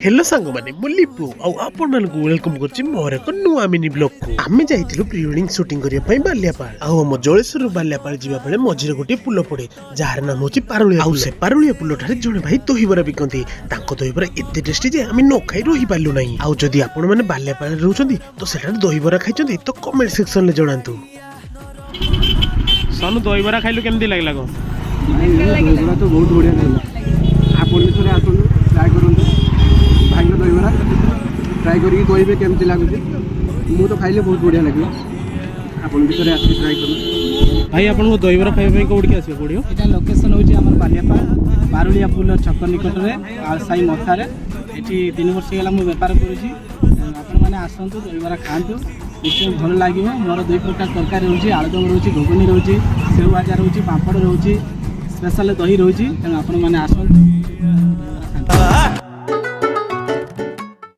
hello सांग माने मु लिपु आपण मानक वेलकम करछि मोर एक नुआ मिनी ब्लॉग को आमे जाइतिलु प्री वेडिंग शूटिंग करिया पई बाल्यापाल हम जलेश्वर बाल्यापाल जीवा बेले मझिरे गोटे पुल पड़े जार नाम होछि पारुलिया आउ से पारुलिया पुल ठारे जणे भाई दहीबरा बिकंती तांको दहीबरा एते टेस्टी जे आमे न खाई रही पालु नाही आउ जदी आपण माने बाल्यापाल रहउछंती तो सेटा दहीबरा खाइछंती तो कमेंट सेक्शन ले जणांतु सानु दहीबरा खाइलु केमदी लागला गो दहीबरा तो बहुत बढ़िया लागला आपण भी थोड़े आसनु ट्राई करंतु भाई दहीबरा ट्राई करके कहबे केमती लागुଛି मु तो खाइले बहुत बढ़िया लागला आपण भी थोड़े आसी ट्राई करनु भाई आपण को दहीबरा खाइ पई कोडी आसी पड़ियो एटा लोकेशन होची हमर बाल्यापाल पारुलिया पुल छक निकट रे आ साई मथा रे एठी 3 वर्ष गेला मु व्यापार करूची आपण माने आसंतु दहीबरा खांतु निश्चय भल लागिवो मोर दुई प्रकार तरकारी रहउची आलुदम रहउची घुगनी रहउची सेव आचार रहउची पापड़ रहउची स्पेशल दही रहउची आपण माने आसंतु